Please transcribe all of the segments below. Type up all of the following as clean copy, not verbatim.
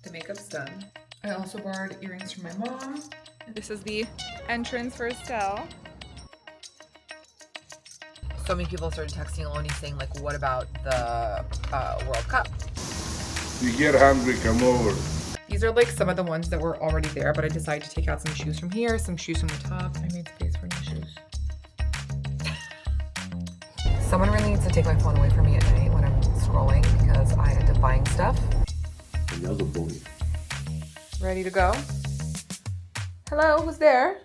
The makeup's done. I also borrowed earrings from my mom. This is the entrance for Estelle. So many people started texting Aloni saying like, what about the World Cup? You get hungry, come over. These are like some of the ones that were already there, but I decided to take out some shoes from here, some shoes from the top. I made space for new shoes. Someone really needs to take my phone away from me at night when I'm scrolling because I end up buying stuff. Another boy. Ready to go? Hello, who's there?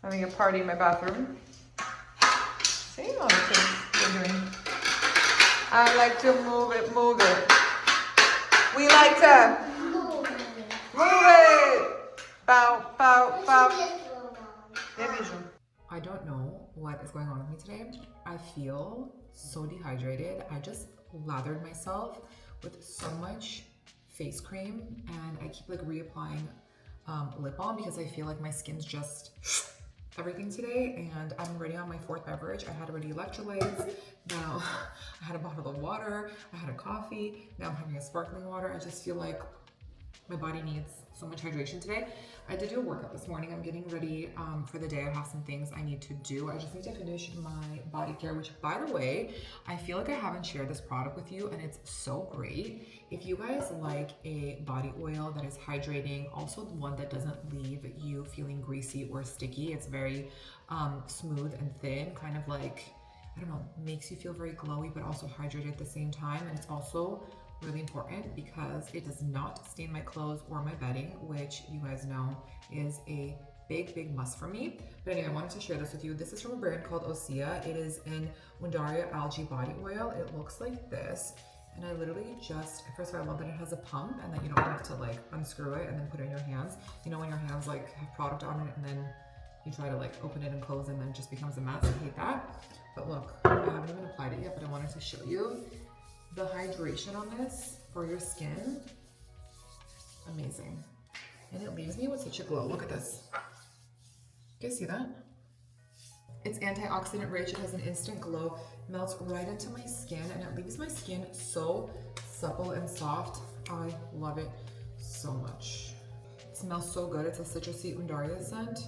Having a party in my bathroom. See all the things we're doing. I like to move it, move it. We like to move it. Bow, bow, bow. I don't know what is going on with me today. I feel so dehydrated. I just lathered myself with so much face cream and I keep like reapplying lip balm because I feel like my skin's just everything today, and I'm already on my 4th beverage. I had already electrolytes, now I had a bottle of water, I had a coffee, now I'm having a sparkling water. I just feel like my body needs so much hydration today. I did do a workout this morning. I'm getting ready for the day. I have some things I need to do. I just need to finish my Bodycare, which by the way, I feel like I haven't shared this product with you and it's so great. If you guys like a body oil that is hydrating, also one that doesn't leave you feeling greasy or sticky, it's very smooth and thin, kind of like, I don't know, makes you feel very glowy but also hydrated at the same time. And it's also really important because it does not stain my clothes or my bedding, which you guys know is a big must for me. But anyway, I wanted to share this with you. This is from a brand called Osea. It is in Wonderland algae body oil. It looks like this. And I literally just, first of all, I love that it has a pump and that you don't have to like unscrew it and then put it in your hands. You know, when your hands like have product on it and then you try to like open it and close and then it just becomes a mess. I hate that. But look, I haven't even applied it yet, but I wanted to show you the hydration on this for your skin. Amazing. And it leaves me with such a glow. Look at this. You guys see that? It's antioxidant rich. It has an instant glow, melts right into my skin, and it leaves my skin so supple and soft. I love it so much. It smells so good. It's a citrusy Undaria scent.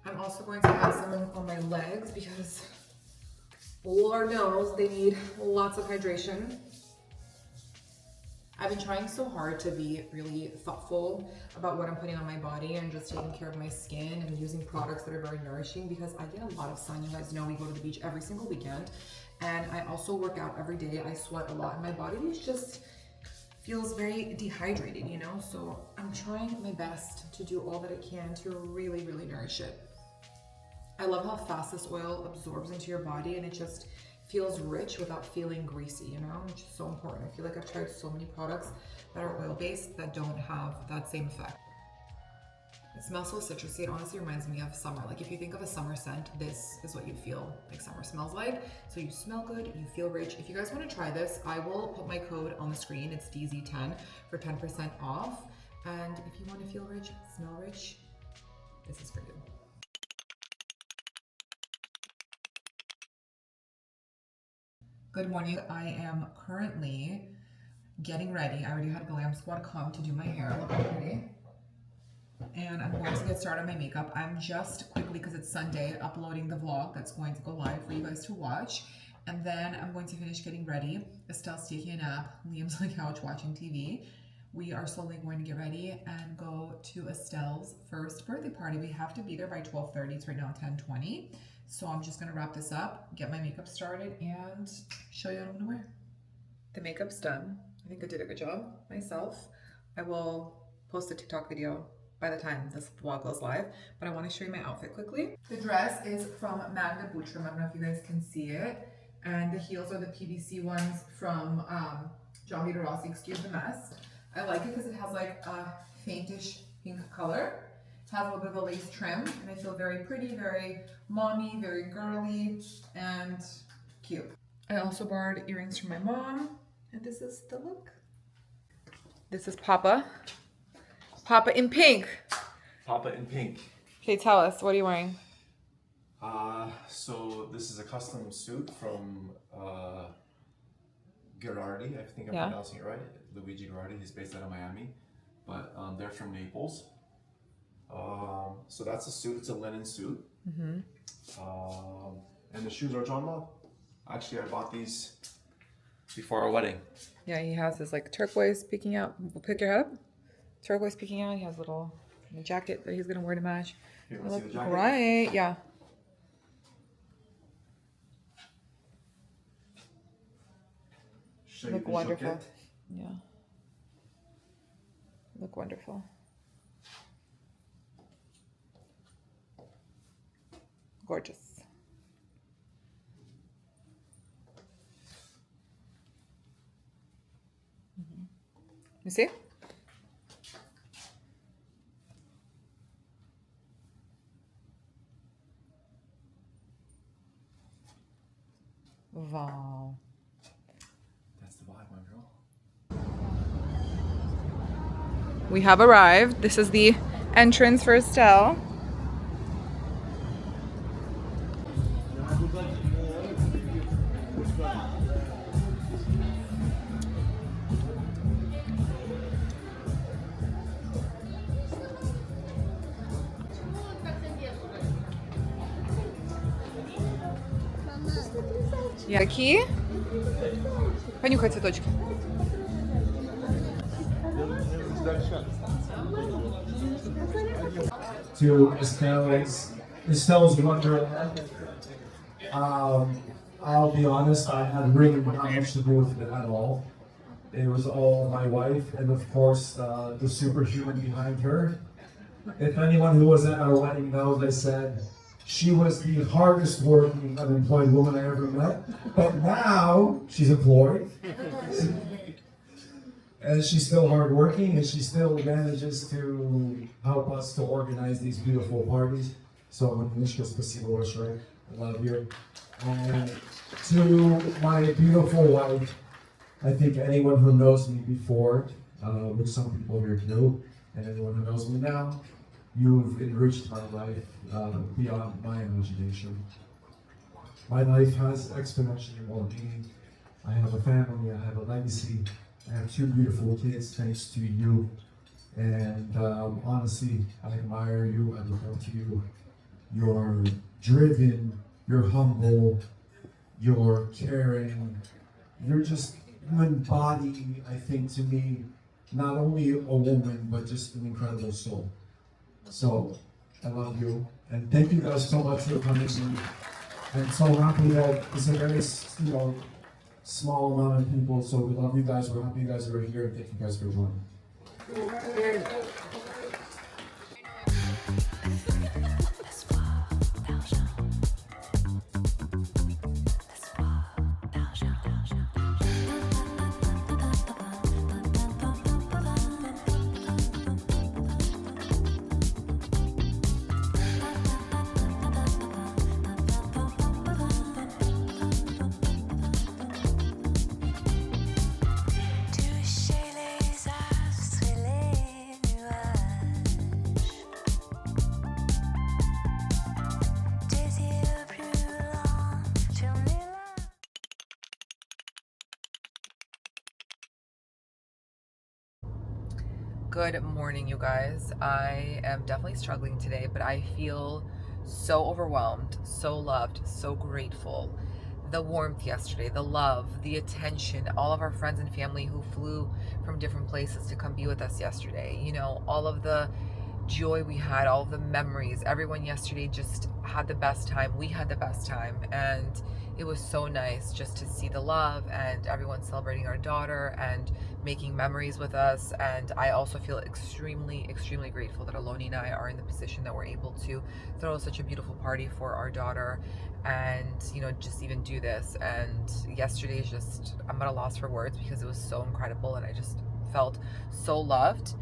I'm also going to add some on my legs because Lord knows they need lots of hydration. I've been trying so hard to be really thoughtful about what I'm putting on my body and just taking care of my skin and using products that are very nourishing because I get a lot of sun. You guys know we go to the beach every single weekend and I also work out every day. I sweat a lot and my body just feels very dehydrated, you know? So I'm trying my best to do all that I can to really nourish it. I love how fast this oil absorbs into your body and it just feels rich without feeling greasy, you know, which is so important. I feel like I've tried so many products that are oil-based that don't have that same effect. It smells so citrusy. It honestly reminds me of summer. Like if you think of a summer scent, this is what you feel like summer smells like. So you smell good, you feel rich. If you guys want to try this, I will put my code on the screen. It's DZ10 for 10% off. And if you want to feel rich, smell rich, this is for you. Good morning. I am currently getting ready. I already had GLAMSQUAD come to do my hair. Look how pretty. And I'm going to get started on my makeup. I'm just quickly, because it's Sunday, uploading the vlog that's going to go live for you guys to watch. And then I'm going to finish getting ready. Estelle's taking a nap. Liam's on the couch watching TV. We are slowly going to get ready and go to Estelle's first birthday party. We have to be there by 12:30. It's right now 10:20. So I'm just gonna wrap this up, get my makeup started, and show you what I'm gonna wear. The makeup's done. I think I did a good job myself. I will post a TikTok video by the time this vlog goes live, but I wanna show you my outfit quickly. The dress is from Magna Buttram. I don't know if you guys can see it. And the heels are the PVC ones from John Vito Rossi, excuse the mess. I like it because it has like a faintish pink color. Has a little bit of a lace trim, and I feel very pretty, very mommy, very girly, and cute. I also borrowed earrings from my mom, and this is the look. This is Papa. Papa in pink. Papa in pink. Okay, tell us, what are you wearing? So this is a custom suit from Gerardi. I think I'm pronouncing it right. Luigi Gerardi. He's based out of Miami, but they're from Naples. So that's a suit. It's a linen suit. And the shoes are John Law. Actually, I bought these before our wedding. Yeah, he has his like turquoise peeking out. Pick your head up. Turquoise peeking out. He has a little jacket that he's gonna wear to match. You want to see the jacket? Right, yeah. Look wonderful. Yeah. Look wonderful. Gorgeous. You see? Wow. That's the vibe, my girl. We have arrived. This is the entrance for Estelle. Какие? Понюхай цветочки. To Estelle's Wonderland. I'll be honest, I had really not much to do with it at all. It was all my wife and of course the superhuman behind her. If anyone who was at our wedding knows, I said she was the hardest working unemployed woman I ever met, but now she's employed. And she's still hardworking, and she still manages to help us to organize these beautiful parties. So, Manishka, спасибо большое. I love you. And to my beautiful wife, I think anyone who knows me before, which some people here do, and anyone who knows me now, you've enriched my life beyond my imagination. My life has exponentially more meaning. I have a family, I have a legacy. I have two beautiful kids thanks to you, and honestly, I admire you, I look up to you. You're driven, you're humble, you're caring, you embody, I think to me, not only a woman, but just an incredible soul. So, I love you, and thank you guys so much for coming. I'm so happy that it's a very, small amount of people, so we love you guys, we're happy you guys are here, and thank you guys for joining. Good morning, you guys. I am definitely struggling today, but I feel so overwhelmed, so loved, so grateful. The warmth yesterday, the love, the attention, all of our friends and family who flew from different places to come be with us yesterday. You know, all of the joy we had, all of the memories. Everyone yesterday just had the best time. We had the best time, and it was so nice just to see the love and everyone celebrating our daughter and making memories with us. And I also feel extremely, extremely grateful that Aloni and I are in the position that we're able to throw such a beautiful party for our daughter and, you know, just even do this. And yesterday is just, I'm at a loss for words because it was so incredible, and I just felt so loved.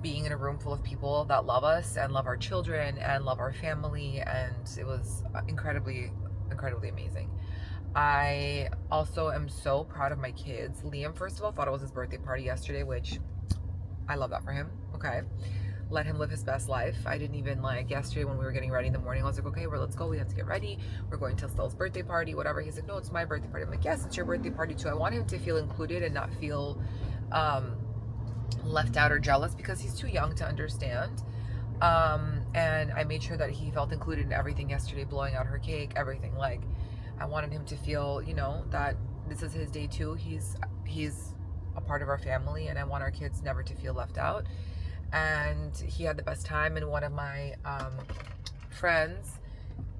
being in a room full of people that love us and love our children and love our family, and it was incredibly amazing. I also am so proud of my kids. Liam, first of all, thought it was his birthday party yesterday, which I love that for him. Okay, let him live his best life. I didn't even like yesterday when we were getting ready in the morning. I was like, okay, let's go. We have to get ready. We're going to Estelle's birthday party, whatever. He's like, no, it's my birthday party. I'm like, yes, it's your birthday party too. I want him to feel included and not feel left out or jealous, because he's too young to understand. And I made sure that he felt included in everything yesterday, blowing out her cake, everything. Like, I wanted him to feel, you know, that this is his day too. He's a part of our family, and I want our kids never to feel left out. And he had the best time. And one of my friends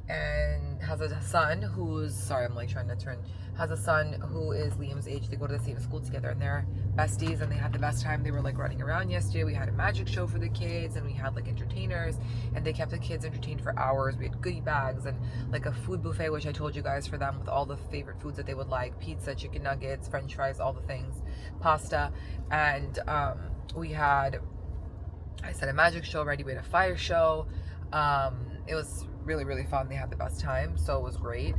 and has a son who's, sorry, I'm like trying to turn, has a son who is Liam's age. They go to the same school together, and they're besties, and they had the best time. They were like running around yesterday. We had a magic show for the kids, and we had like entertainers, and they kept the kids entertained for hours. We had goodie bags and like a food buffet, which I told you guys, for them, with all the favorite foods that they would like: pizza, chicken nuggets, french fries, all the things, pasta. And we had, I said, a magic show already. We had a fire show. It was really fun. They had the best time, so it was great.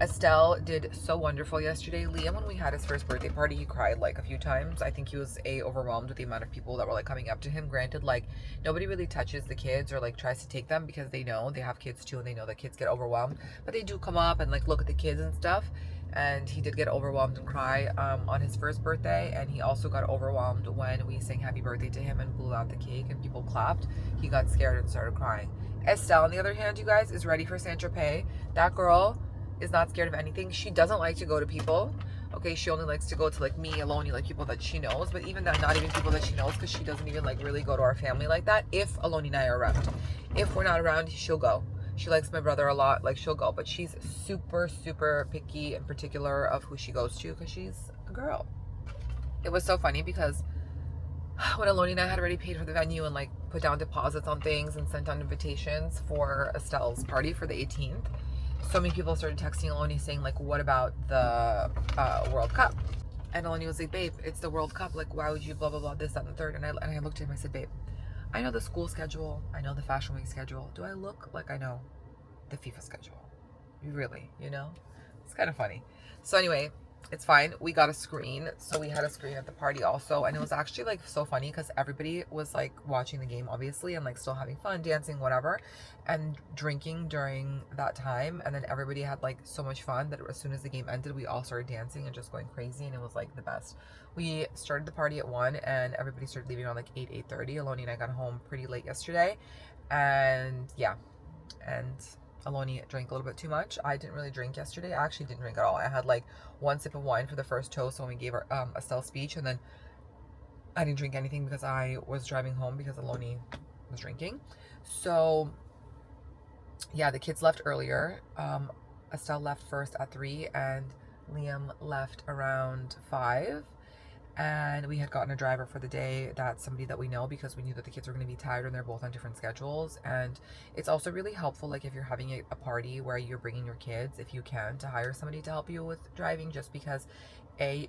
Estelle did so wonderful yesterday. Liam, when we had his first birthday party, he cried like a few times. I think he was overwhelmed with the amount of people that were like coming up to him. Granted, like, nobody really touches the kids or like tries to take them, because they know they have kids too, and they know that kids get overwhelmed, but they do come up and like look at the kids and stuff. And he did get overwhelmed and cry on his first birthday, and he also got overwhelmed when we sang happy birthday to him and blew out the cake and people clapped. He got scared and started crying. Estelle, on the other hand, you guys, is ready for Saint-Tropez. That girl is not scared of anything. She doesn't like to go to people. Okay, she only likes to go to like me, Aloni, like people that she knows. But even that, not even people that she knows, because she doesn't even like really go to our family like that. If Aloni and I are around, if we're not around, she'll go. She likes my brother a lot, like she'll go. But she's super picky and particular of who she goes to, because she's a girl. It was so funny because when Aloni and I had already paid for the venue and like put down deposits on things and sent out invitations for Estelle's party for the 18th, so many people started texting Aloni saying like, what about the World Cup? And Aloni was like, babe, it's the World Cup. Like, why would you blah, blah, blah, this, that, and the third? And I looked at him, I said, babe, I know the school schedule. I know the Fashion Week schedule. Do I look like I know the FIFA schedule? Really, you know? It's kind of funny. So anyway, it's fine. We got a screen. So we had a screen at the party also. And it was actually like so funny, because everybody was like watching the game, obviously, and like still having fun, dancing, whatever, and drinking during that time. And then everybody had like so much fun that as soon as the game ended, we all started dancing and just going crazy. And it was like the best. We started the party at 1 and everybody started leaving around like 8:30. Aloni and I got home pretty late yesterday. And yeah. And Aloni drank a little bit too much. I didn't really drink yesterday. I actually didn't drink at all. I had like 1 sip of wine for the first toast when we gave our Estelle speech, and then I didn't drink anything because I was driving home because Aloni was drinking. So yeah, the kids left earlier. Estelle left first at 3 and Liam left around 5. And we had gotten a driver for the day. That's somebody that we know, because we knew that the kids were going to be tired and they're both on different schedules. And it's also really helpful, like if you're having a party where you're bringing your kids, if you can, to hire somebody to help you with driving, just because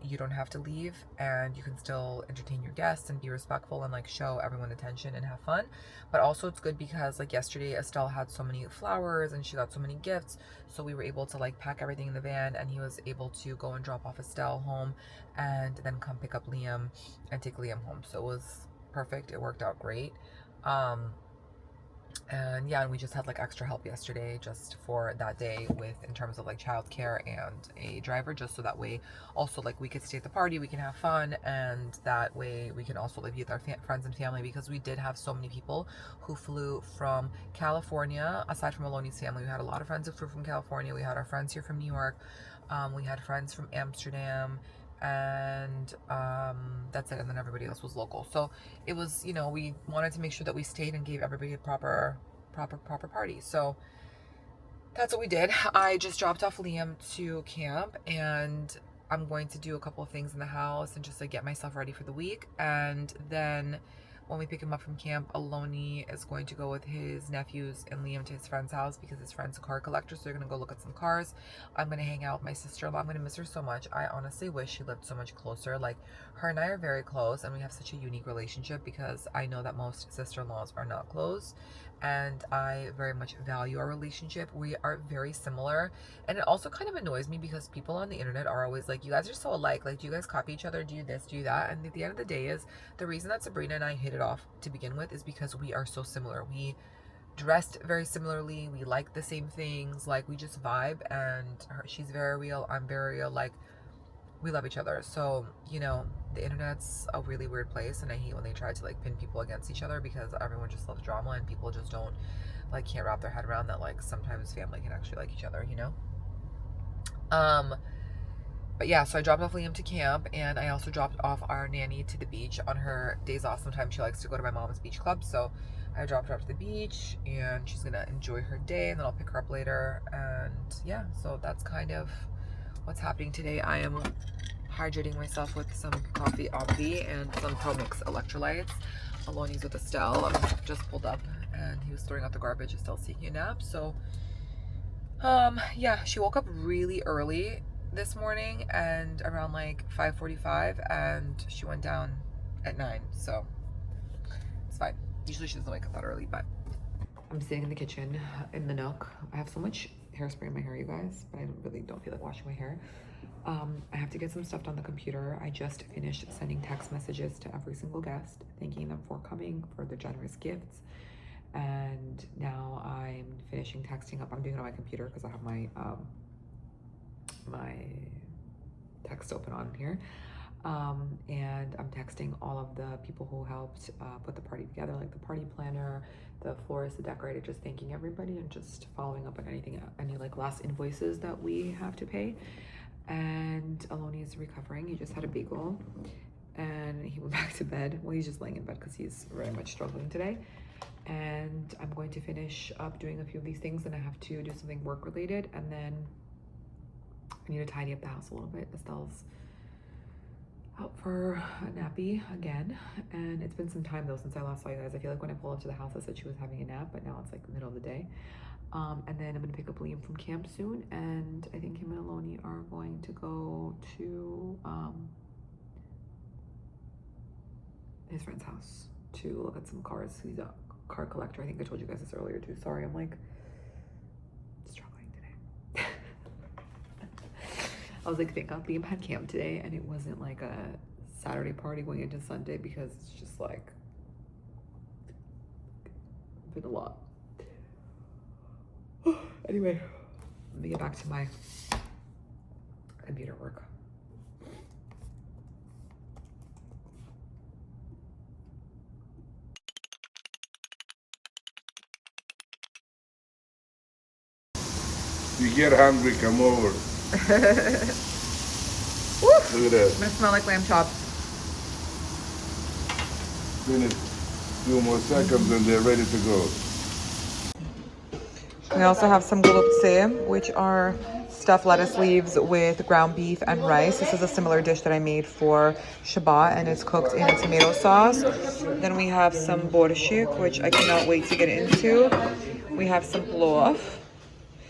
you don't have to leave and you can still entertain your guests and be respectful and like show everyone attention and have fun. But also it's good because like yesterday Estelle had so many flowers and she got so many gifts, so we were able to like pack everything in the van, and he was able to go and drop off Estelle home and then come pick up Liam and take Liam home. So it was perfect. It worked out great. And yeah, and we just had like extra help yesterday just for that day with, in terms of like childcare and a driver, just so that way also like we could stay at the party, we can have fun, and that way we can also like be with our friends and family, because we did have so many people who flew from California. Aside from Aloni's family, we had a lot of friends who flew from California. We had our friends here from New York. We had friends from Amsterdam, and that's it. And then everybody else was local. So it was, you know, we wanted to make sure that we stayed and gave everybody a proper party. So that's what we did. I just dropped off Liam to camp, and I'm going to do a couple of things in the house and just like get myself ready for the week. And then when we pick him up from camp, Aloni is going to go with his nephews and Liam to his friend's house because his friend's a car collector, so they're going to go look at some cars. I'm going to hang out with my sister-in-law. I'm going to miss her so much. I honestly wish she lived so much closer. Like, her and I are very close, and we have such a unique relationship because I know that most sister-in-laws are not close, and I very much value our relationship. We are very similar, and it also kind of annoys me because people on the internet are always like, you guys are so alike. Like, do you guys copy each other? Do you this, do you that? And at the end of the day is, the reason that Sabrina and I hit it off to begin with is because we are so similar. We dressed very similarly. We like the same things. Like, we just vibe, and she's very real. I'm very real. Like, we love each other. So, you know, the internet's a really weird place, and I hate when they try to like pin people against each other because everyone just loves drama, and people just don't, like, can't wrap their head around that, like, sometimes family can actually like each other, you know? But yeah, so I dropped off Liam to camp, and I also dropped off our nanny to the beach on her days off. Sometimes she likes to go to my mom's beach club, so I dropped her off to the beach, and she's gonna enjoy her day, and then I'll pick her up later. And yeah, so that's kind of what's happening today. I am hydrating myself with some coffee Poppi and some Pro Mix electrolytes. Aloni's with Estelle. I'm just pulled up, and he was throwing out the garbage. Estelle's taking a nap. So yeah, she woke up really early this morning, and around like 5:45, and she went down at 9, so it's fine. Usually she doesn't wake up that early, but I'm sitting in the kitchen in the nook. I have so much hairspray in my hair, you guys, but I really don't feel like washing my hair. I have to get some stuff on the computer. I just finished sending text messages to every single guest, thanking them for coming, for their generous gifts. And now I'm finishing texting up. I'm doing it on my computer because I have my my text open on here. And I'm texting all of the people who helped put the party together, like the party planner, the florist, the decorator, just thanking everybody and just following up on any like last invoices that we have to pay. And Aloni is recovering. He just had a bagel and he went back to bed. Well, he's just laying in bed because he's very much struggling today. And I'm going to finish up doing a few of these things, and I have to do something work related, and then I need to tidy up the house a little bit. Estelle's out for a nappy again, and it's been some time though since I last saw you guys. I feel like when I pulled up to the house I said she was having a nap, but now it's like the middle of the day. And then I'm gonna pick up Liam from camp soon, and I think him and Aloni are going to go to his friend's house to look at some cars. He's a car collector. I think I told you guys this earlier too. Sorry, I'm like struggling today. I was like, thank God Liam had camp today and it wasn't like a Saturday party going into Sunday, because it's just like been a lot. Anyway, let me get back to my computer work. You get hungry, come over. Look at that. It's gonna smell like lamb chops. Finish 2 more seconds and they're ready to go. We also have some glapse, which are stuffed lettuce leaves with ground beef and rice. This is a similar dish that I made for Shabbat, and it's cooked in a tomato sauce. Then we have some borscht, which I cannot wait to get into. We have some plov.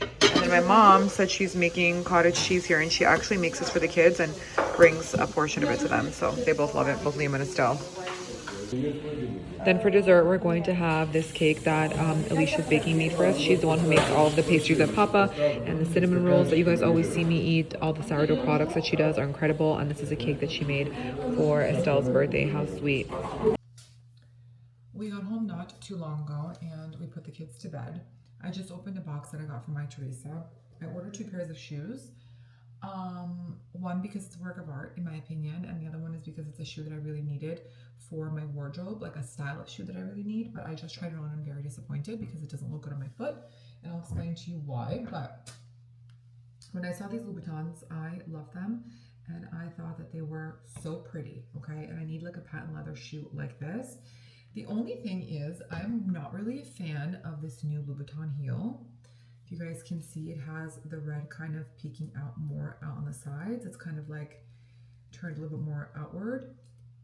And then my mom said she's making cottage cheese here, and she actually makes this for the kids and brings a portion of it to them. So they both love it, both Liam and Estelle. Then for dessert, we're going to have this cake that Alicia's baking me for us. She's the one who makes all of the pastries at Papa, and the cinnamon rolls that you guys always see me eat. All the sourdough products that she does are incredible, and this is a cake that she made for Estelle's birthday. How sweet. We got home not too long ago, and we put the kids to bed. I just opened a box that I got from MyTheresa. I ordered 2 pairs of shoes. One because it's a work of art, in my opinion, and the other one is because it's a shoe that I really needed for my wardrobe, like a stylish shoe that I really need. But I just tried it on and I'm very disappointed because it doesn't look good on my foot, and I'll explain to you why. But when I saw these Louboutins, I love them, and I thought that they were so pretty, okay? And I need like a patent leather shoe like this. The only thing is, I'm not really a fan of this new Louboutin heel. If you guys can see, it has the red kind of peeking out more out on the sides. It's kind of like turned a little bit more outward.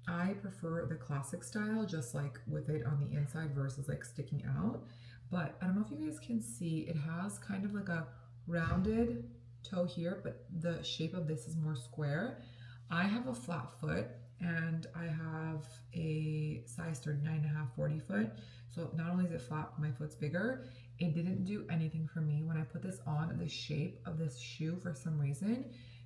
I prefer the classic style, just like with it on the inside versus like sticking out. But I don't know if you guys can see, it has kind of like a rounded toe here, but the shape of this is more square. I have a flat foot and I have a size 39.5, 40 foot. So not only is it flat, my foot's bigger. It didn't do anything for me. When I put this on, the shape of this shoe for some reason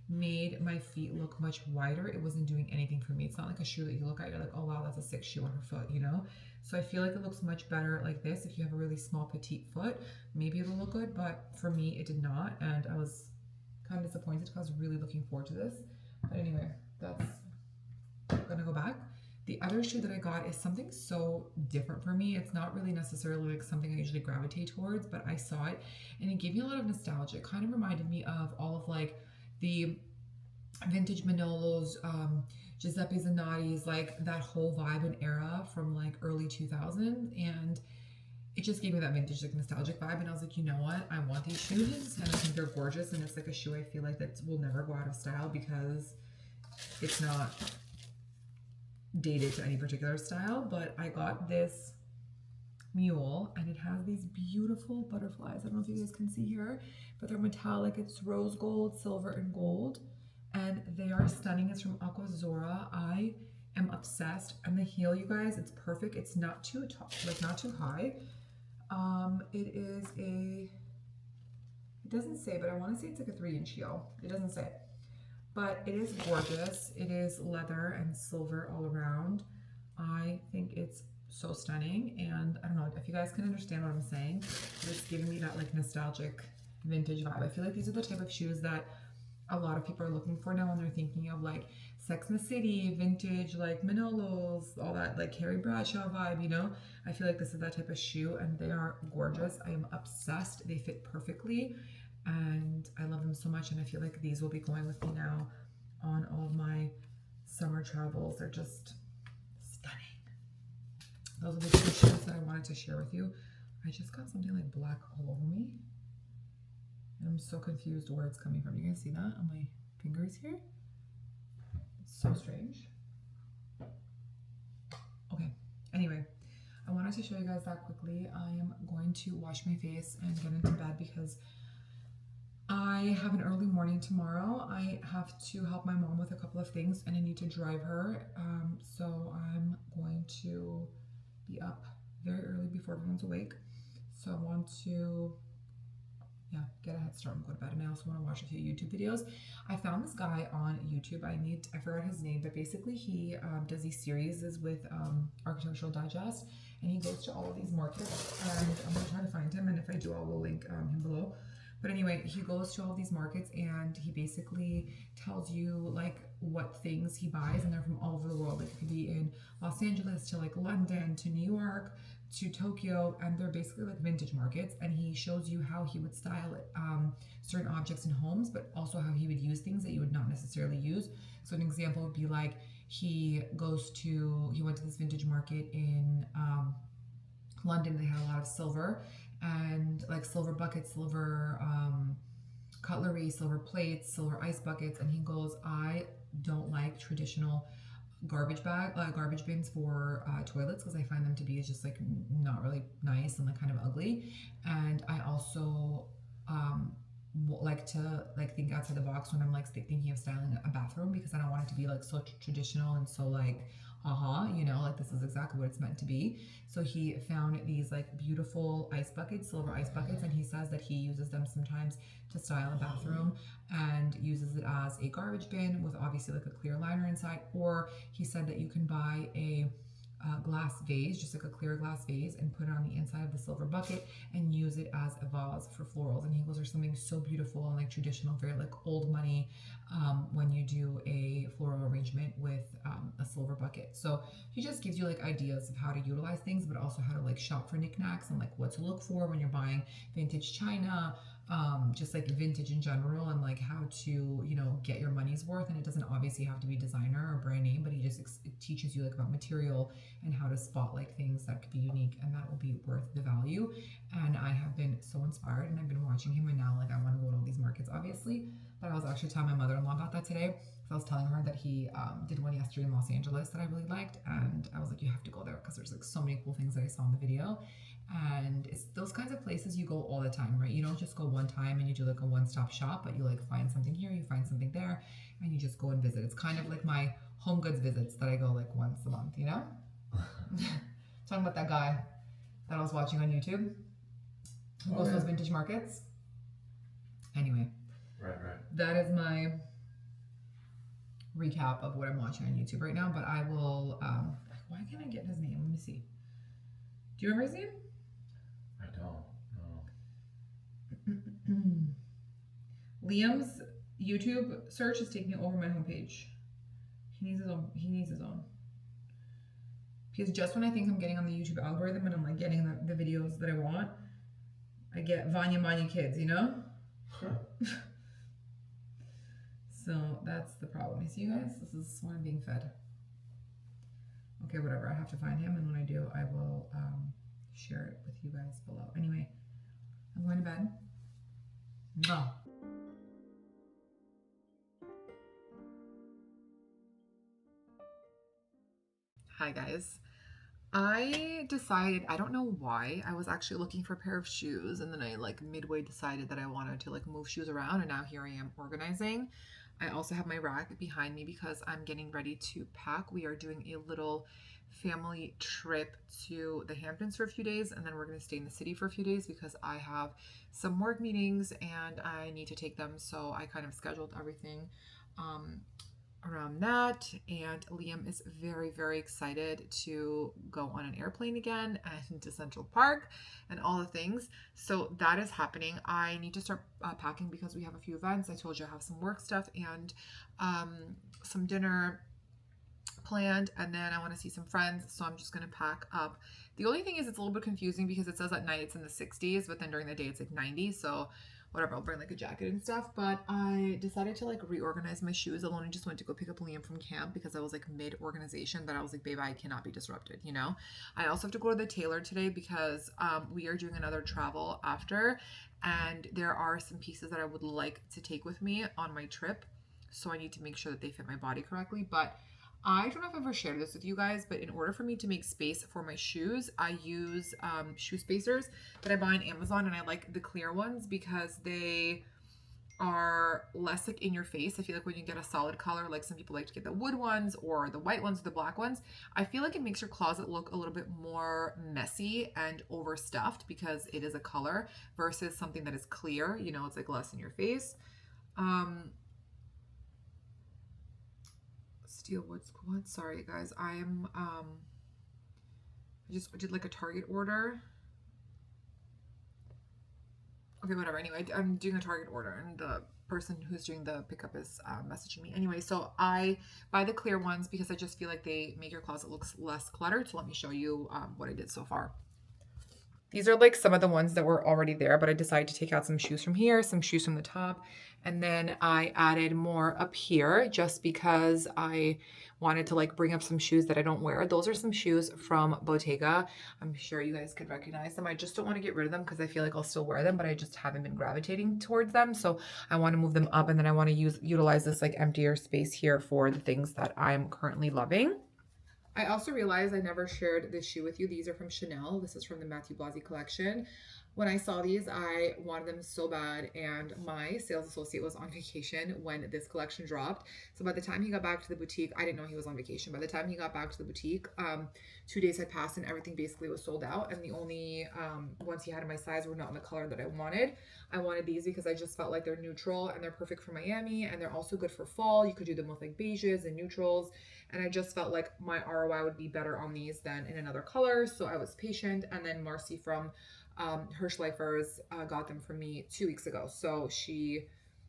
made my feet look much wider. It wasn't doing anything for me. It's not like a shoe that you look at, you're like, oh wow, that's a sick shoe on her foot, you know? So I feel like it looks much better like this. If you have a really small petite foot, maybe it'll look good, but for me, it did not. And I was kind of disappointed because I was really looking forward to this. But anyway, that's gonna go back. The other shoe that I got is something so different for me. It's not really necessarily like something I usually gravitate towards, but I saw it and it gave me a lot of nostalgia. It kind of reminded me of all of like the vintage Manolos, Giuseppe Zanotti's, like that whole vibe and era from like early 2000s, and it just gave me that vintage like nostalgic vibe. And I was like, you know what, I want these shoes and I think they're gorgeous, and it's like a shoe I feel like that will never go out of style because it's not dated to any particular style. But I got this mule and it has these beautiful butterflies. I don't know if you guys can see here, but they're metallic. It's rose gold, silver, and gold, and they are stunning. It's from Aqua Zora. I am obsessed. And the heel, you guys, it's perfect. It's not too tall, like not too high. It is a, it doesn't say, but I want to say it's like a 3-inch heel. It doesn't say, but it is gorgeous. It is leather and silver all around. I think it's so stunning, and I don't know if you guys can understand what I'm saying. It's giving me that like nostalgic vintage vibe. I feel like these are the type of shoes that a lot of people are looking for now when they're thinking of like Sex and the City, vintage, like Manolos, all that like Carrie Bradshaw vibe, you know? I feel like this is that type of shoe, and they are gorgeous. I am obsessed. They fit perfectly and I love them so much, and I feel like these will be going with me now on all of my summer travels. They're just stunning. Those are the 2 shoes that I wanted to share with you. I just got something like black all over me, and I'm so confused where it's coming from. You guys see that on my fingers here? It's so strange. Okay, anyway, I wanted to show you guys that quickly. I am going to wash my face and get into bed because I have an early morning tomorrow. I have to help my mom with a couple of things and I need to drive her. So I'm going to be up very early before everyone's awake. So I want to, yeah, get a head start and go to bed. And I also want to watch a few YouTube videos. I found this guy on YouTube. I forgot his name, but basically he does these series with Architectural Digest, and he goes to all of these markets, and I'm going to try to find him, and if I do, I will link him below. But anyway, he goes to all these markets and he basically tells you like what things he buys, and they're from all over the world. Like it could be in Los Angeles to like London to New York to Tokyo, and they're basically like vintage markets, and he shows you how he would style certain objects in homes, but also how he would use things that you would not necessarily use. So an example would be like he went to this vintage market in London. They had a lot of silver, and like silver buckets, silver cutlery, silver plates, silver ice buckets, and he goes, I don't like traditional garbage bins for toilets because I find them to be just like not really nice and like kind of ugly, and I also like to like think outside the box when I'm like thinking of styling a bathroom, because I don't want it to be like so traditional and so like you know, like this is exactly what it's meant to be. So he found these like beautiful ice buckets, silver ice buckets, and he says that he uses them sometimes to style a bathroom and uses it as a garbage bin with obviously like a clear liner inside. Or he said that you can buy a glass vase, just like a clear glass vase, and put it on the inside of the silver bucket and use it as a vase for florals. And he goes, there's something so beautiful and like traditional, very like old money when you do a floral arrangement with a silver bucket. So he just gives you like ideas of how to utilize things, but also how to like shop for knickknacks and like what to look for when you're buying vintage china, just like vintage in general, and like how to, you know, get your money's worth. And it doesn't obviously have to be designer or brand name, but he just teaches you like about material and how to spot like things that could be unique and that will be worth the value. And I have been so inspired, and I've been watching him, and now like I want to go to all these markets obviously. But I was actually telling my mother-in-law about that today. I was telling her that he did one yesterday in Los Angeles that I really liked, and I was like, you have to go there because there's like so many cool things that I saw in the video. And it's those kinds of places you go all the time, right? You don't just go one time and you do like a one-stop shop, but you like find something here, you find something there, and you just go and visit. It's kind of like my home goods visits that I go like once a month, you know? Talking about that guy that I was watching on YouTube who goes to those vintage markets. Anyway. Right. That is my recap of what I'm watching on YouTube right now, but I will, why can't I get his name? Let me see. Do you remember his name? I don't know. Liam's YouTube search is taking over my homepage. He needs his own. Because just when I think I'm getting on the YouTube algorithm and I'm like getting the videos that I want, I get Vanya Manya Kids, you know? So that's the problem. You see, you guys? This is what I'm being fed. Okay, whatever. I have to find him, and when I do, I will share it with you guys below. Anyway, I'm going to bed. Mwah. Hi, guys. I decided, I don't know why, I was actually looking for a pair of shoes, and then I like midway decided that I wanted to like move shoes around, and now here I am organizing. I also have my rack behind me because I'm getting ready to pack. We are doing a little family trip to the Hamptons for a few days, and then we're going to stay in the city for a few days because I have some work meetings and I need to take them. So I kind of scheduled everything around that, and Liam is very, very excited to go on an airplane again and to Central Park and all the things. So that is happening. I need to start packing because we have a few events. I told you I have some work stuff and some dinner planned, and then I want to see some friends, so I'm just going to pack up. The only thing is it's a little bit confusing because it says at night it's in the 60s, but then during the day it's like 90, so whatever, I'll bring like a jacket and stuff. But I decided to like reorganize my shoes. Aloni just went to go pick up Liam from camp because I was like mid-organization, but I was like, babe, I cannot be disrupted, you know? I also have to go to the tailor today because we are doing another travel after, and there are some pieces that I would like to take with me on my trip, so I need to make sure that they fit my body correctly. But I don't know if I've ever shared this with you guys, but in order for me to make space for my shoes, I use shoe spacers that I buy on Amazon, and I like the clear ones because they are less like in your face. I feel like when you get a solid color, like some people like to get the wood ones or the white ones or the black ones, I feel like it makes your closet look a little bit more messy and overstuffed because it is a color versus something that is clear, you know, it's like less in your face. Steel wood squad. Sorry guys, I'm I just did like a Target order. Okay, whatever. Anyway, I'm doing a Target order, and the person who's doing the pickup is messaging me. Anyway, so I buy the clear ones because I just feel like they make your closet look less cluttered. So let me show you what I did so far. These are like some of the ones that were already there, but I decided to take out some shoes from here, some shoes from the top, and then I added more up here just because I wanted to like bring up some shoes that I don't wear. Those are some shoes from Bottega. I'm sure you guys could recognize them. I just don't want to get rid of them because I feel like I'll still wear them, but I just haven't been gravitating towards them. So I want to move them up, and then I want to utilize this like emptier space here for the things that I'm currently loving. I also realized I never shared this shoe with you. These are from Chanel. This is from the Matthew Blasi collection. When I saw these, I wanted them so bad, and my sales associate was on vacation when this collection dropped. So by the time he got back to the boutique, I didn't know he was on vacation. By the time he got back to the boutique, 2 days had passed and everything basically was sold out. And the only ones he had in my size were not in the color that I wanted. I wanted these because I just felt like they're neutral and they're perfect for Miami, and they're also good for fall. You could do them with like beiges and neutrals. And I just felt like my ROI would be better on these than in another color. So I was patient. And then Marcy from Hirschleifers got them for me 2 weeks ago. So she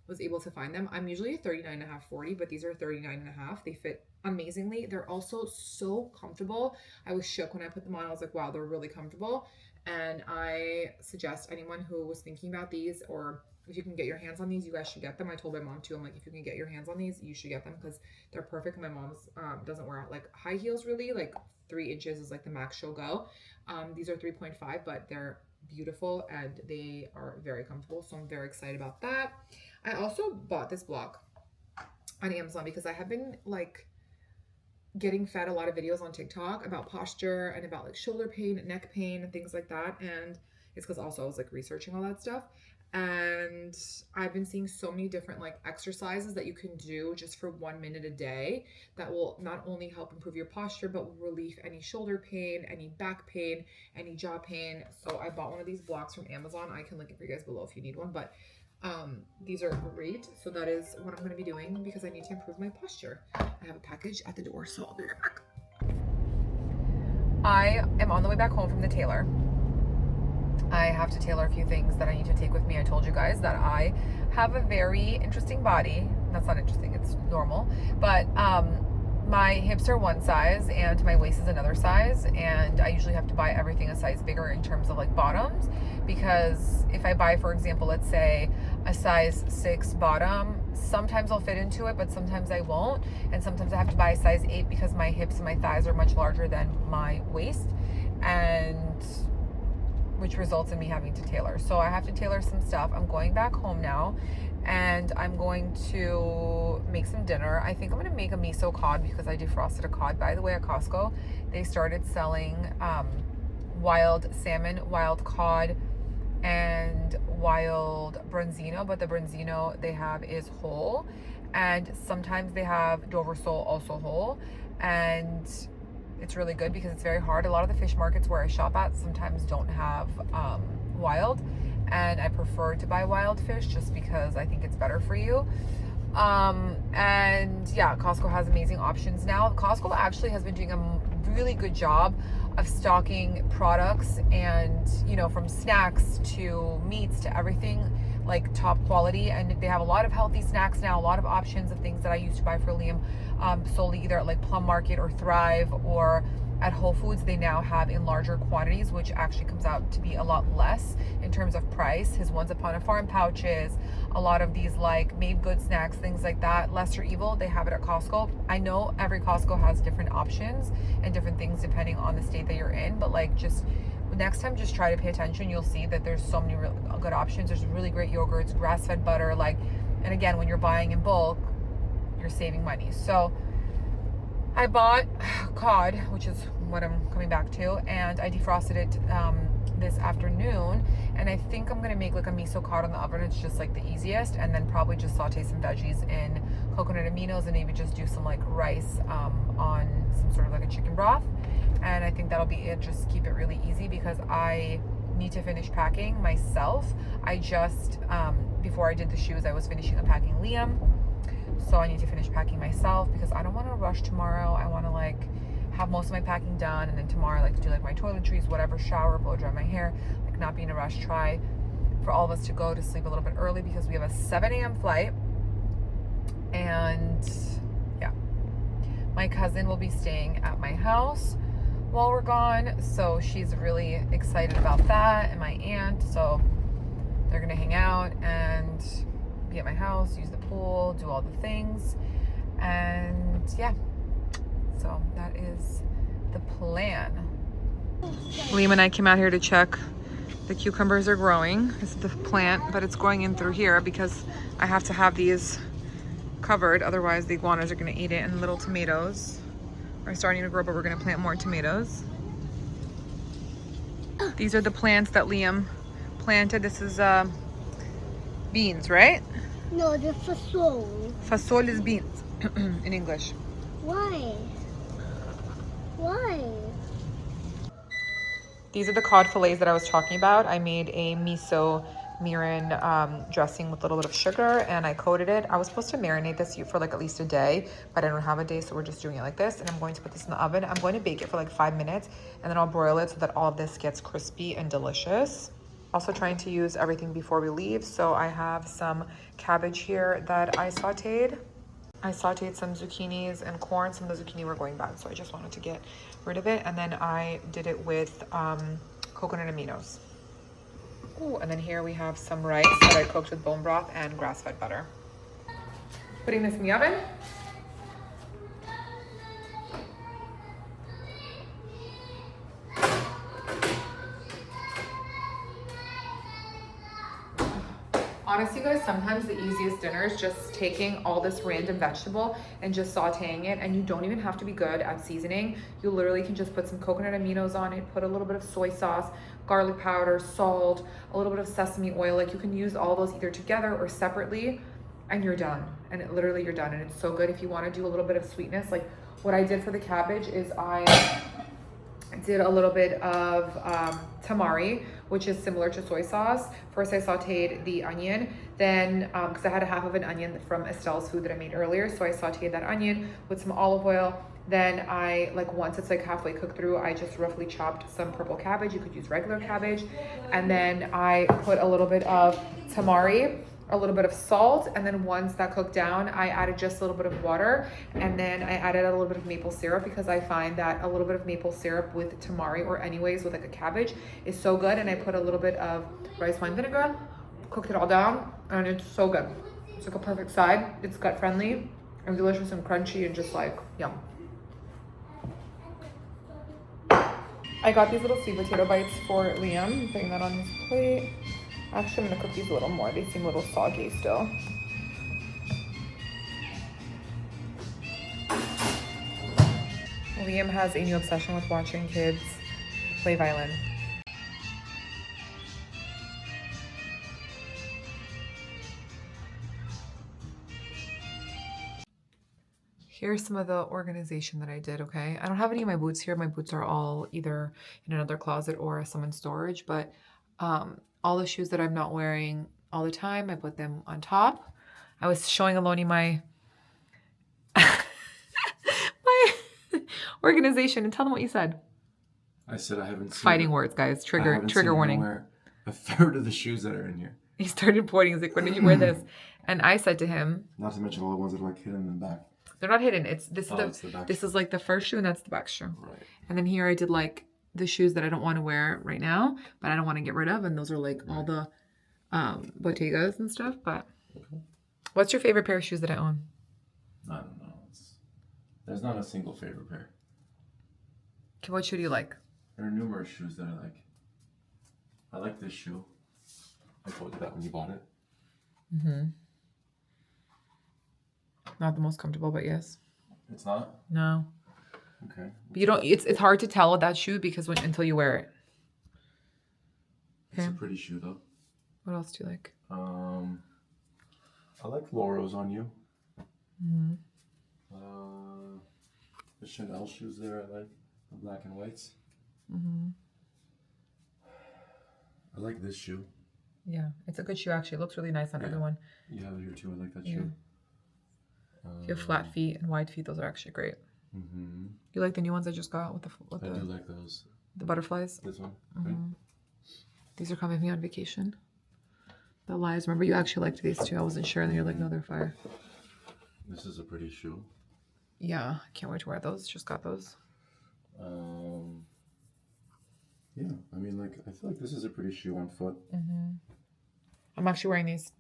was able to find them. I'm usually a 39.5, 40, but these are 39.5. They fit amazingly. They're also so comfortable. I was shook when I put them on. I was like, wow, they're really comfortable. And I suggest anyone who was thinking about these, or if you can get your hands on these, you guys should get them. I told my mom too. I'm like, if you can get your hands on these, you should get them because they're perfect. My mom's doesn't wear like high heels really. Like 3 inches is like the max she'll go. These are 3.5, but they're beautiful and they are very comfortable. So I'm very excited about that. I also bought this block on Amazon because I have been like getting fed a lot of videos on TikTok about posture and about like shoulder pain, neck pain, and things like that. And it's because also I was like researching all that stuff. And I've been seeing so many different like exercises that you can do just for 1 minute a day that will not only help improve your posture, but will relieve any shoulder pain, any back pain, any jaw pain. So I bought one of these blocks from Amazon. I can link it for you guys below if you need one, but these are great. So that is what I'm going to be doing because I need to improve my posture. I have a package at the door, so I'll be right back. I am on the way back home from the tailor. I have to tailor a few things that I need to take with me. I told you guys that I have a very interesting body. That's not interesting, it's normal. But my hips are one size and my waist is another size. And I usually have to buy everything a size bigger in terms of like bottoms. Because if I buy, for example, let's say a size 6 bottom, sometimes I'll fit into it, but sometimes I won't. And sometimes I have to buy a size 8 because my hips and my thighs are much larger than my waist. And which results in me having to tailor. So I have to tailor some stuff. I'm going back home now and I'm going to make some dinner. I think I'm gonna make a miso cod because I defrosted a cod. By the way, at Costco, they started selling wild salmon, wild cod, and wild branzino, but the branzino they have is whole. And sometimes they have Dover sole also whole. And it's really good because it's very hard. A lot of the fish markets where I shop at sometimes don't have wild, and I prefer to buy wild fish just because I think it's better for you. And yeah, Costco has amazing options now. Costco actually has been doing a really good job of stocking products, and you know, from snacks to meats to everything, like top quality. And they have a lot of healthy snacks now, a lot of options of things that I used to buy for Liam solely either at like Plum Market or Thrive or at Whole Foods. They now have in larger quantities, which actually comes out to be a lot less in terms of price. His Once Upon a Farm pouches, a lot of these like Made Good snacks, things like that. Lesser Evil, they have it at Costco. I know every Costco has different options and different things depending on the state that you're in, but like just next time, just try to pay attention. You'll see that there's so many really good options. There's really great yogurts, grass-fed butter, like, and again, when you're buying in bulk, you're saving money. So I bought cod, which is what I'm coming back to, and I defrosted it this afternoon, and I think I'm gonna make like a miso cod on the oven. It's just like the easiest, and then probably just saute some veggies in coconut aminos and maybe just do some like rice on some sort of like a chicken broth. And I think that'll be it. Just keep it really easy because I need to finish packing myself. I just before I did the shoes, I was finishing unpacking Liam, so I need to finish packing myself because I don't want to rush tomorrow. I want to like have most of my packing done, and then tomorrow I like to do like my toiletries, whatever, shower, blow dry my hair, like not be in a rush. Try for all of us to go to sleep a little bit early because we have a 7 a.m. flight. And yeah, my cousin will be staying at my house while we're gone, so she's really excited about that, and my aunt. So they're gonna hang out and be at my house, use the pool, do all the things, and yeah, so that is the plan. Liam and I came out here to check the cucumbers are growing. This is the plant, but it's growing in through here because I have to have these covered, otherwise the iguanas are gonna eat it. And little tomatoes are starting to grow, but we're gonna plant more tomatoes. These are the plants that Liam planted. This is beans, right? No, the fasol. Fasol is beans in English. Why? Why? These are the cod fillets that I was talking about. I made a miso mirin dressing with a little bit of sugar, and I coated it. I was supposed to marinate this for like at least a day, but I don't have a day, so we're just doing it like this. And I'm going to put this in the oven. I'm going to bake it for like 5 minutes, and then I'll broil it so that all of this gets crispy and delicious. Also trying to use everything before we leave. So I have some cabbage here that I sauteed. I sauteed some zucchinis and corn. Some of the zucchini were going bad, so I just wanted to get rid of it. And then I did it with coconut aminos. Ooh, and then here we have some rice that I cooked with bone broth and grass-fed butter. Putting this in the oven. Honestly, guys, sometimes the easiest dinner is just taking all this random vegetable and just sauteing it, and you don't even have to be good at seasoning. You literally can just put some coconut aminos on it, put a little bit of soy sauce, garlic powder, salt, a little bit of sesame oil. Like, you can use all those either together or separately, and you're done. And literally you're done, and it's so good. If you want to do a little bit of sweetness, like what I did for the cabbage is I did a little bit of tamari, which is similar to soy sauce. First, I sauteed the onion, then, because I had a half of an onion from ESTELLE'S food that I made earlier, so I sauteed that onion with some olive oil. Then I, like, once it's like halfway cooked through, I just roughly chopped some purple cabbage. You could use regular cabbage. And then I put a little bit of tamari, a little bit of salt, and then once that cooked down, I added just a little bit of water, and then I added a little bit of maple syrup, because I find that a little bit of maple syrup with tamari, or anyways with like a cabbage, is so good. And I put a little bit of rice wine vinegar, cooked it all down, and it's so good. It's like a perfect side. It's gut friendly and delicious and crunchy and just like yum. I got these little sweet potato bites for Liam. I'm putting that on his plate. Actually, I'm gonna cook these a little more. They seem a little soggy still. Liam has a new obsession with watching kids play violin. Here's some of the organization that I did, okay? I don't have any of my boots here. My boots are all either in another closet or some in storage, but all the shoes that I'm not wearing all the time, I put them on top. I was showing Aloni my my organization, and tell them what you said. I said I haven't seen Fighting words, guys. Trigger warning. Wear a third of the shoes that are in here. He started pointing. He's like, "When did you wear this?" And I said to him, Not to mention all the ones that are like hidden in the back. "They're not hidden. It's the back this is like the first shoe, and that's the back shoe." Right. And then here I did like the shoes that I don't want to wear right now, but I don't want to get rid of, and those are like all the Bottegas and stuff. But what's your favorite pair of shoes that I own? I don't know. There's not a single favorite pair. Okay, what shoe do you like? There are numerous shoes that I like. I like this shoe. I told you that when you bought it. Mm-hmm. Not the most comfortable, but yes. It's not? No. Okay. But you don't. It's hard to tell with that shoe because until you wear it. It's a pretty shoe though. What else do you like? I like Loros on you. Mm-hmm. The Chanel shoes there I like. The black and whites. Mm-hmm. I like this shoe. Yeah, it's a good shoe actually. It looks really nice on everyone. You have it here too. I like that Yeah. shoe. If you have flat feet and wide feet, those are actually great. Mm-hmm. You like the new ones I just got with I do like those. the butterflies? This one. Mm-hmm. Right? These are coming with me on vacation. The lies. Remember, you actually liked these too. I wasn't sure, and then you're like, no, they're fire. This is a pretty shoe. Yeah, I can't wait to wear those. Just got those. Yeah, I mean, like, I feel like this is a pretty shoe on foot. Mm-hmm. I'm actually wearing these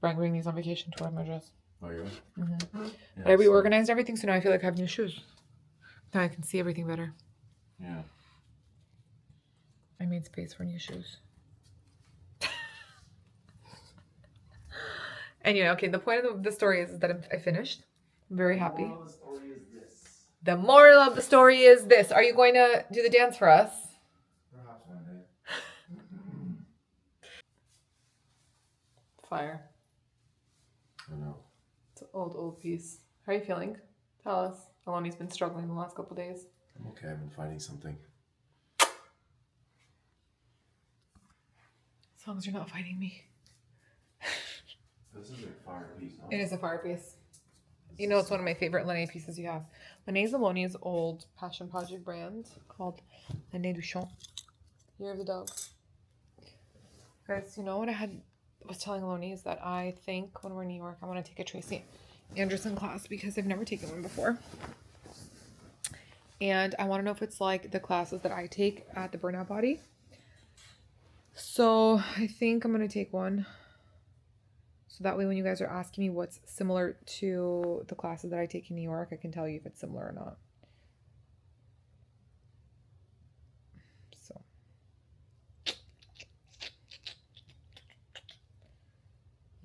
on vacation to wear my dress. Oh, yeah? Mm-hmm. Yeah, I reorganized everything, so now I feel like I have new shoes. Now I can see everything better. Yeah. I made space for new shoes. Anyway, okay, the point of the story is that I finished. I'm very happy. The moral of the story is this. Are you going to do the dance for us? Perhaps one day. Fire. I know. It's an old piece. How are you feeling? Tell us. Aloni's been struggling the last couple days. I'm okay. I've been finding something. As long as you're not fighting me. This is a fire piece, no? It is a fire piece. You know, it's one of my favorite Lene pieces you have. Lene's Aloni's old passion project brand called Lene Duchamp. Year of the Dog. Guys, you know what I was telling Aloni is that I think when we're in New York, I want to take a Tracy Anderson class because I've never taken one before. And I want to know if it's like the classes that I take at the Burnout Body. So I think I'm going to take one. So that way when you guys are asking me what's similar to the classes that I take in New York, I can tell you if it's similar or not. So.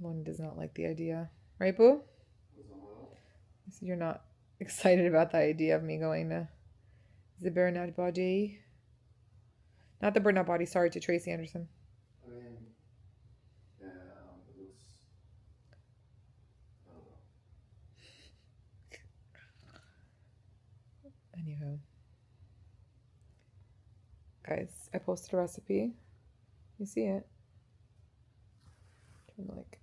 Aloni does not like the idea. Right, Boo? So you're not excited about the idea of me going to the Burnout Body? Not the Burnout Body, sorry, to Tracy Anderson. I mean, yeah, it looks, I don't know. Anywho. Guys, I posted a recipe. You see it? Like,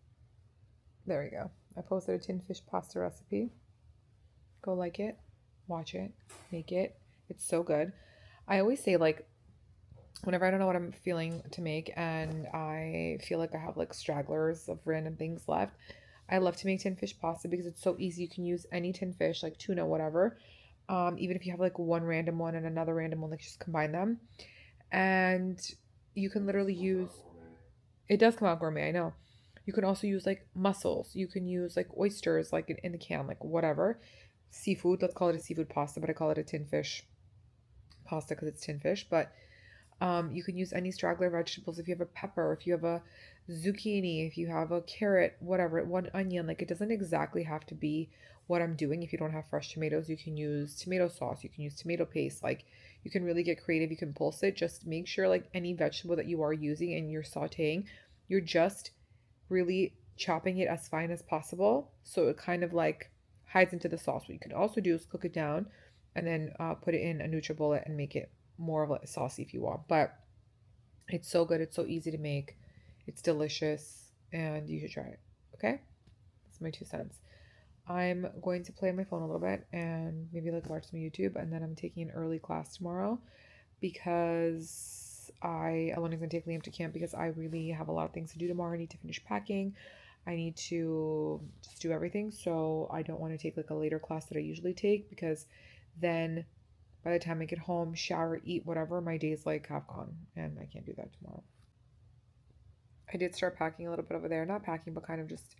there we go. I posted a tin fish pasta recipe. Go like it, watch it, make it. It's so good. I always say, like, whenever I don't know what I'm feeling to make and I feel like I have like stragglers of random things left, I love to make tin fish pasta because it's so easy. You can use any tin fish, like tuna, whatever. Even if you have like one random one and another random one, like just combine them. And you can literally use, it does come out gourmet, I know. You can also use like mussels. You can use like oysters, like in the can, like whatever. Seafood, let's call it a seafood pasta, but I call it a tin fish pasta because it's tin fish. But you can use any straggler vegetables. If you have a pepper, if you have a zucchini, if you have a carrot, whatever, one onion, like it doesn't exactly have to be what I'm doing. If you don't have fresh tomatoes, you can use tomato sauce, you can use tomato paste. Like you can really get creative. You can pulse it. Just make sure like any vegetable that you are using and you're sauteing, you're just really chopping it as fine as possible so it kind of like hides into the sauce. What you can also do is cook it down and then put it in a NutriBullet and make it more of like saucy if you want. But it's so good. It's so easy to make. It's delicious and you should try it. Okay? That's my 2 cents. I'm going to play on my phone a little bit and maybe like watch some YouTube, and then I'm taking an early class tomorrow because Aloni's gonna take Liam to camp because I really have a lot of things to do tomorrow. I need to finish packing. I need to just do everything. So I don't want to take like a later class that I usually take because then by the time I get home, shower, eat, whatever, my day's like half gone and I can't do that tomorrow. I did start packing a little bit over there. Not packing, but kind of just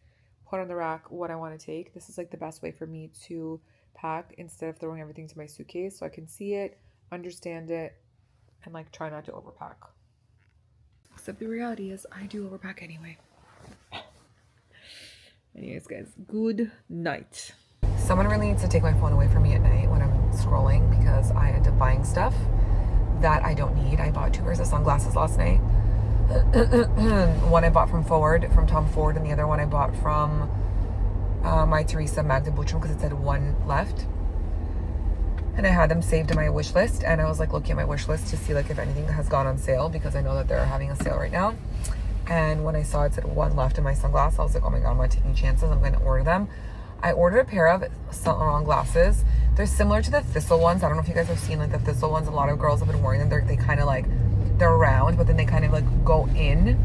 put on the rack what I want to take. This is like the best way for me to pack instead of throwing everything to my suitcase so I can see it, understand it, and like try not to overpack. Except the reality is I do overpack anyway. Anyways, guys, good night. Someone really needs to take my phone away from me at night when I'm scrolling because I end up buying stuff that I don't need. I bought 2 pairs of sunglasses last night. One I bought from Tom Ford, and the other one I bought from MyTheresa Magda Buchum because it said 1 left. And I had them saved in my wish list, and I was like looking at my wish list to see like if anything has gone on sale because I know that they're having a sale right now. And when I saw it said 1 left in my sunglasses, I was like, oh my god, I'm not taking chances. I'm going to order them. I ordered a pair of Saint Laurent glasses. They're similar to the Thistle ones. I don't know if you guys have seen like the Thistle ones. A lot of girls have been wearing them. They kind of like, they're round, but then they kind of like go in.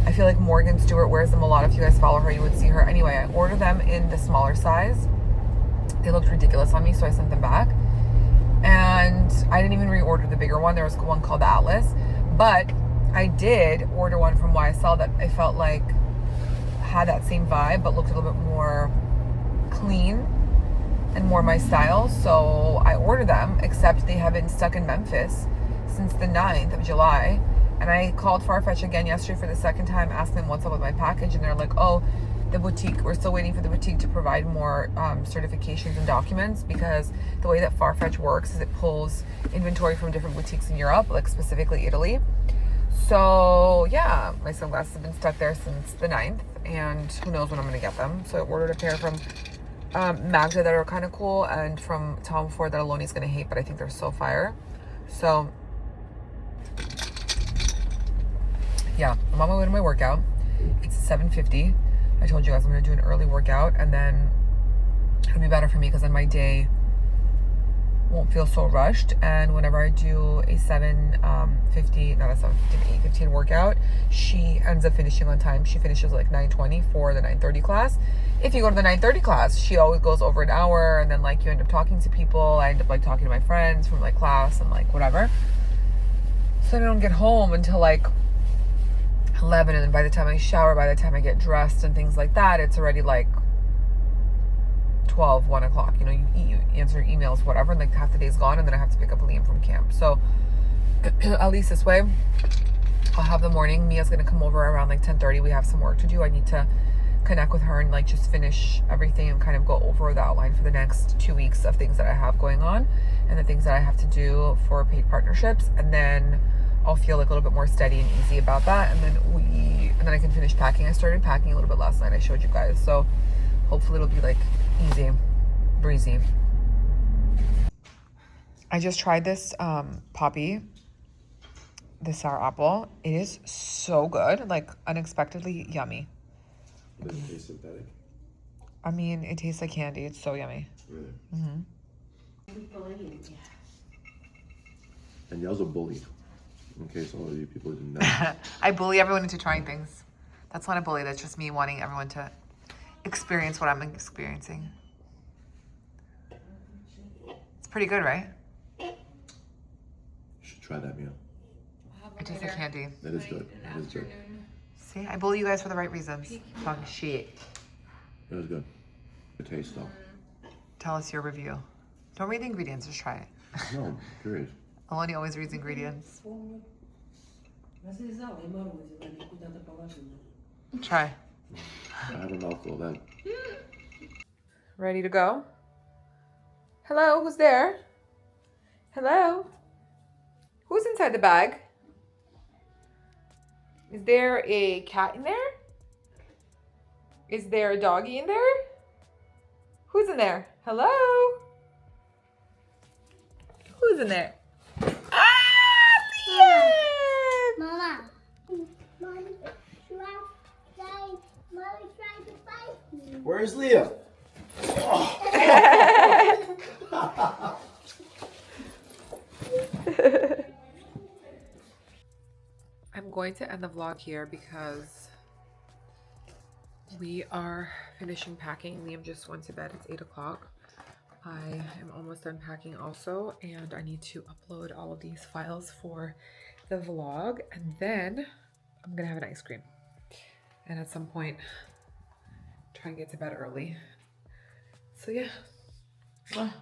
I feel like Morgan Stewart wears them a lot. If you guys follow her, you would see her. Anyway, I ordered them in the smaller size. They looked ridiculous on me, so I sent them back. And I didn't even reorder the bigger one. There was one called the Atlas. But I did order one from YSL that I felt like had that same vibe, but looked a little bit more clean and more my style. So I ordered them, except they have been stuck in Memphis since the 9th of July. And I called Farfetch again yesterday for the 2nd time, asked them what's up with my package. And they're like, oh, the boutique, we're still waiting for the boutique to provide more certifications and documents, because the way that Farfetch works is it pulls inventory from different boutiques in Europe, like specifically Italy. So yeah, my sunglasses have been stuck there since the 9th, and who knows when I'm gonna get them. So I ordered a pair from Magda that are kind of cool, and from Tom Ford that Aloni's gonna hate, but I think they're so fire. So yeah, I'm on my way to my workout. It's 7:50. I told you guys I'm gonna do an early workout, and then it'll be better for me because then my day won't feel so rushed. And whenever I do a 8:15 workout, she ends up finishing on time. She finishes like 9:20 for the 9:30 class. If you go to the 9:30 class, she always goes over an hour, and then like you end up talking to people. I end up like talking to my friends from like class and like whatever. So I don't get home until like 11, and then by the time I shower, by the time I get dressed and things like that, it's already like 12, 1 o'clock. You know, you eat, you answer emails, whatever, and like half the day's gone, and then I have to pick up Liam from camp. So at least this way I'll have the morning. Mia's gonna come over around like 10:30. We have some work to do. I need to connect with her and like just finish everything and kind of go over the outline for the next 2 weeks of things that I have going on and the things that I have to do for paid partnerships, and then I'll feel like a little bit more steady and easy about that, and then I can finish packing. I started packing a little bit last night, I showed you guys, so hopefully it'll be like easy breezy. I just tried this Poppi, this sour apple. It is so good, like unexpectedly yummy. Does it taste synthetic? I mean, it tastes like candy. It's so yummy. Really? Mm-hmm. And y'all's a bully. In case all of you people didn't know. I bully everyone into trying things. That's not a bully. That's just me wanting everyone to experience what I'm experiencing. It's pretty good, right? You should try that meal. It tastes like candy. That is good. That is good. See, I bully you guys for the right reasons. Talking shit. It was good. Good taste though. Tell us your review. Don't read the ingredients, just try it. No, I'm curious. Aloni always reads ingredients. Try. I have a mouthful then. Ready to go? Hello, who's there? Hello? Who's inside the bag? Is there a cat in there? Is there a doggy in there? Who's in there? Hello? Who's in there? Ah, Liam! Mama. Mommy's trying to fight me. Where's Leah? I'm going to end the vlog here because we are finishing packing. Liam just went to bed. It's 8 o'clock. I am almost done packing also, and I need to upload all of these files for the vlog, and then I'm gonna have an ice cream. And at some point, try and get to bed early. So yeah. Mwah.